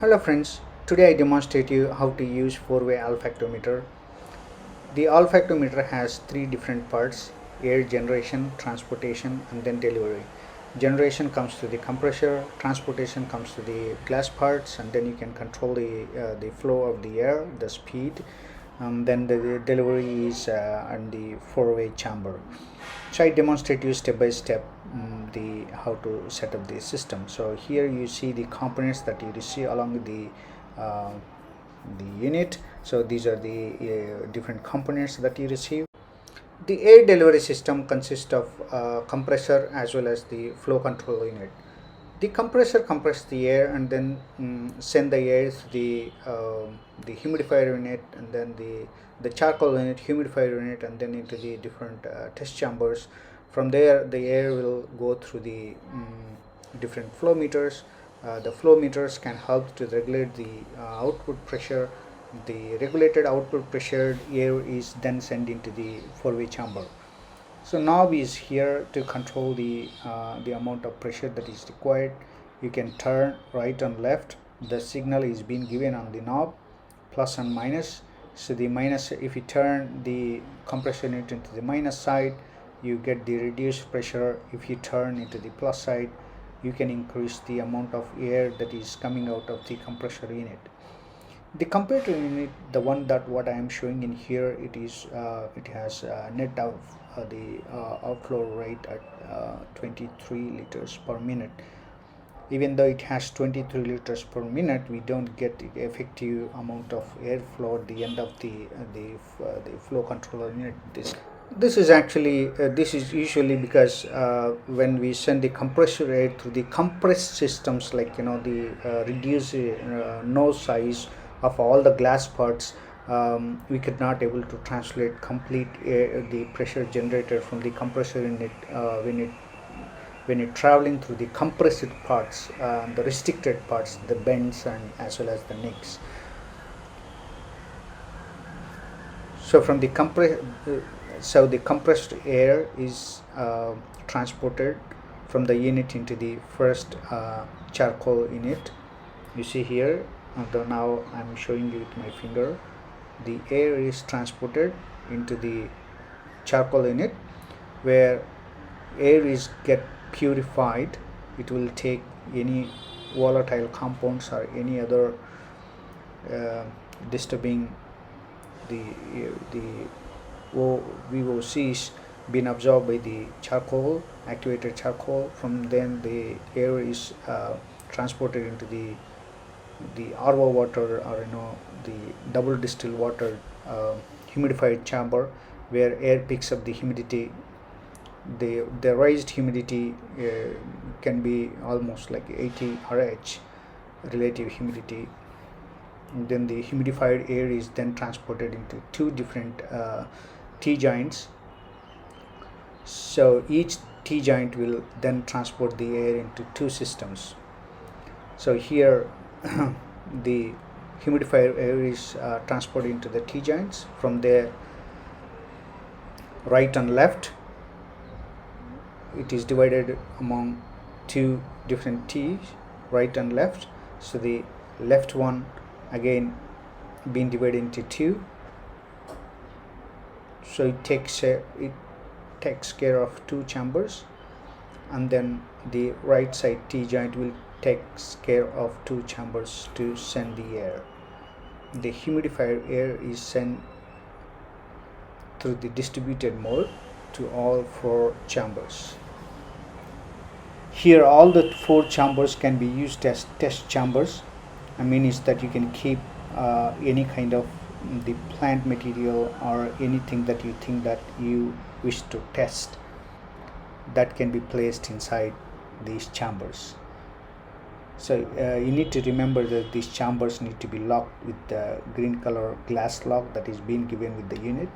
Hello friends, today I demonstrate you how to use four-way olfactometer. The olfactometer has three different parts: air generation, transportation and then delivery. Generation comes to the compressor, transportation comes to the glass parts, and then you can control the flow of the air, the speed. Then the delivery is on the four-way chamber. So I demonstrate you step by step the how to set up the system. So here you see the components that you receive along with the unit. So these are the different components that you receive. The air delivery system consists of compressor as well as the flow control unit. The compressor compresses the air and then send the air to the humidifier unit, and then the charcoal unit, humidifier unit, and then into the different test chambers. From there the air will go through the different flow meters. The flow meters can help to regulate the output pressure. The regulated output pressure air is then sent into the four-way chamber. So knob is here to control the amount of pressure that is required. You can turn right and left. The signal is being given on the knob, plus and minus. So the minus, if you turn the compressor unit into the minus side, you get the reduced pressure. If you turn into the plus side, you can increase the amount of air that is coming out of the compressor unit. The comparator unit, the one that what I am showing in here, it has net of the outflow rate at 23 liters per minute. Even though it has 23 liters per minute, we don't get the effective amount of airflow at the end of the flow controller unit. This is actually this is usually because when we send the compressor air through the compressed systems, like the reduced nose size of all the glass parts, we could not able to translate complete air, the pressure generated from the compressor unit when it traveling through the compressed parts, the restricted parts, the bends and as well as the nicks. So from the so the compressed air is transported from the unit into the first charcoal unit. You see here, now I'm showing you with my finger. The air is transported into the charcoal unit, where air is get purified. It will take any volatile compounds or any other disturbing the VOCs been absorbed by the charcoal, activated charcoal. From then the air is transported into the RO water, or the double distilled water humidified chamber, where air picks up the humidity. The raised humidity can be almost like 80 RH relative humidity. And then the humidified air is then transported into two different T joints. So each T joint will then transport the air into two systems. So here the humidifier air is transported into the T joints. From there, right and left, it is divided among two different T's, right and left. So the left one again being divided into two. So it takes care of two chambers, and then the right side T joint will takes care of two chambers to send the air. The humidifier air is sent through the distributed mode to all four chambers. Here all the four chambers can be used as test chambers. I mean is that you can keep any kind of the plant material or anything that you think that you wish to test, that can be placed inside these chambers. So you need to remember that these chambers need to be locked with the green color glass lock that is being given with the unit,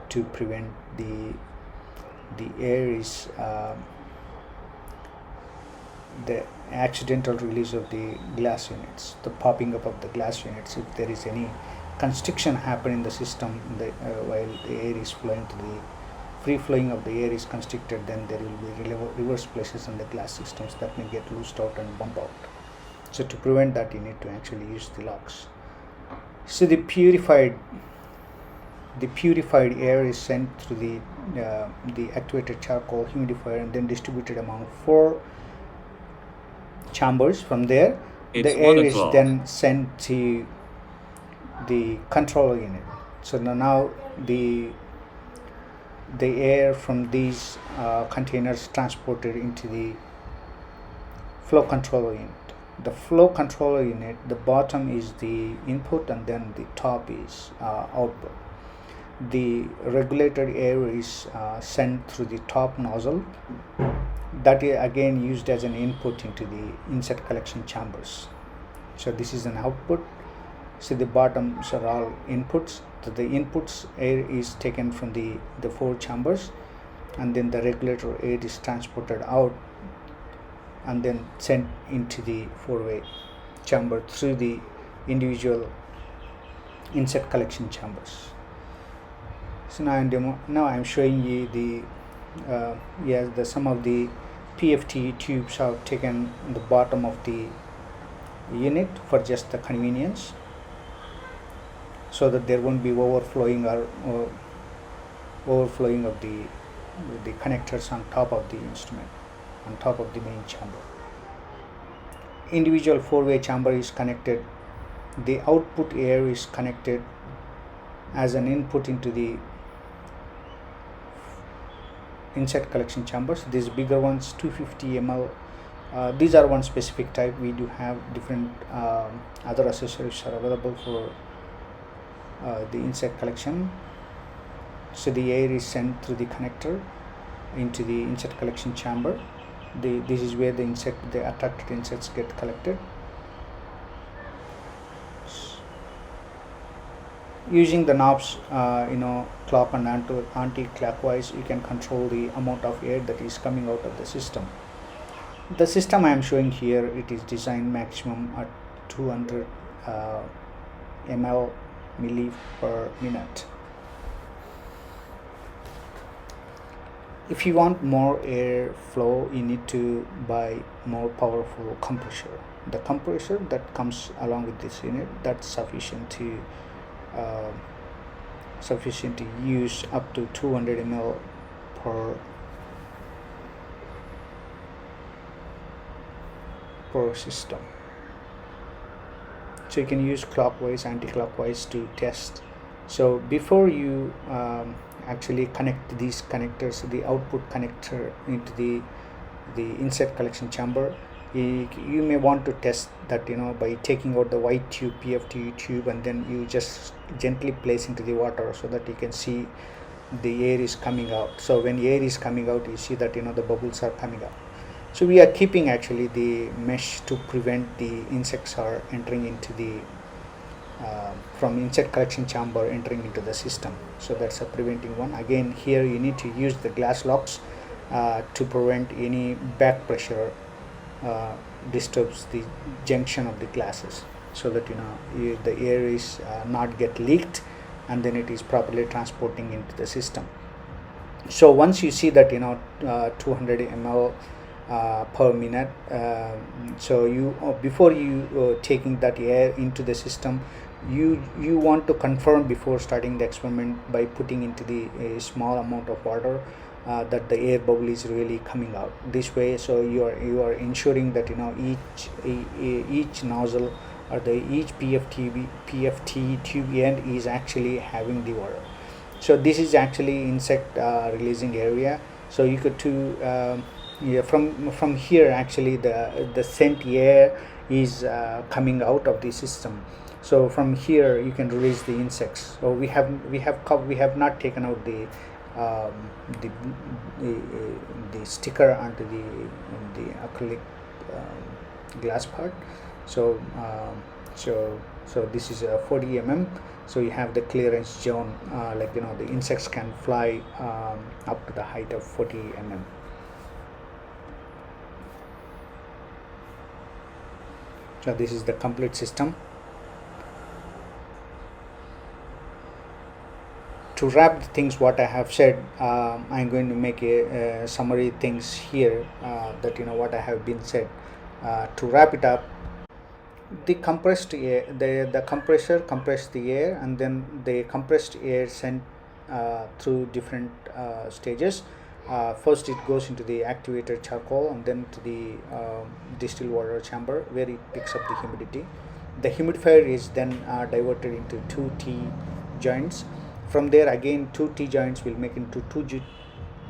to prevent the air is the accidental release of the glass units, the popping up of the glass units. If there is any constriction happen in the system while the air is flowing to the free flowing of the air is constricted, then there will be reverse places in the glass systems that may get loosed out and bump out. So to prevent that, you need to actually use the locks. So the purified air is sent through the activated charcoal humidifier and then distributed among 4 chambers. From there, It's the air 1 is o'clock. then sent to the controller unit. So now the air from these containers transported into the flow controller unit. The flow controller unit, the bottom is the input and then the top is output. The regulated air is sent through the top nozzle, that is again used as an input into the insect collection chambers. So this is an output. So the bottoms are all inputs. So the inputs air is taken from the 4 chambers, and then the regulator air is transported out and then sent into the 4-way chamber through the individual insect collection chambers. So now I'm showing you some of the PFT tubes are taken on the bottom of the unit for just the convenience, so that there won't be overflowing of the connectors on top of the instrument, on top of the main chamber. Individual 4-way chamber is connected. The output air is connected as an input into the insect collection chambers. These bigger ones, 250 ml, these are one specific type. We do have different other accessories are available for the insect collection. So the air is sent through the connector into the insect collection chamber. This is where the attracted insects get collected. Using the knobs, clock and anti-clockwise, you can control the amount of air that is coming out of the system. The system I am showing here, it is designed maximum at 200 milli per minute. If you want more air flow, you need to buy more powerful compressor. The compressor that comes along with this unit, that's sufficient to use up to 200 ml per system. So you can use clockwise, anti-clockwise to test. So before you actually connect these connectors, the output connector into the insect collection chamber, you may want to test that by taking out the white tube, PFT tube, and then you just gently place into the water so that you can see the air is coming out. So when air is coming out, you see that the bubbles are coming out. So we are keeping actually the mesh to prevent the insects are entering into the from insect collection chamber entering into the system. So that's a preventing one. Again, here you need to use the glass locks to prevent any back pressure disturbs the junction of the glasses, so that the air is not get leaked, and then it is properly transporting into the system. So once you see that 200 ml per minute, so you before you taking that air into the system, you want to confirm before starting the experiment by putting into the small amount of water that the air bubble is really coming out this way. So you are ensuring that each nozzle or each PFT tube end is actually having the water. So this is actually insect releasing area. So you could from here actually the scent air is coming out of the system. So from here you can release the insects. So we have not taken out the sticker onto the acrylic glass part. So this is a 40 mm. So you have the clearance zone, the insects can fly up to the height of 40 mm. So this is the complete system. To wrap the things what I have said, I'm going to make a summary things here that what I have been said. To wrap it up, The compressed air, the compressor compress the air, and then the compressed air sent through different stages. First it goes into the activated charcoal, and then to the distilled water chamber where it picks up the humidity. The humidifier is then diverted into two T joints. From there again two T joints will make into two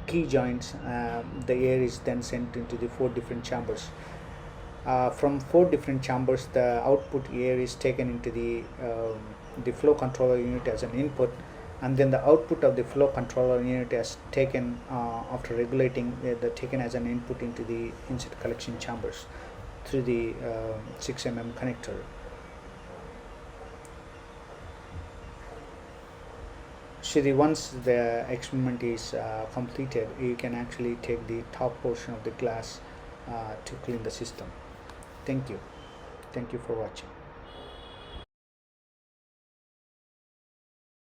key joints. The air is then sent into the four different chambers. From four different chambers, the output air is taken into the flow controller unit as an input, and then the output of the flow controller unit is taken after regulating the taken as an input into the inset collection chambers through the 6 connector. So once the experiment is completed, you can actually take the top portion of the glass to clean the system. Thank you. Thank you for watching.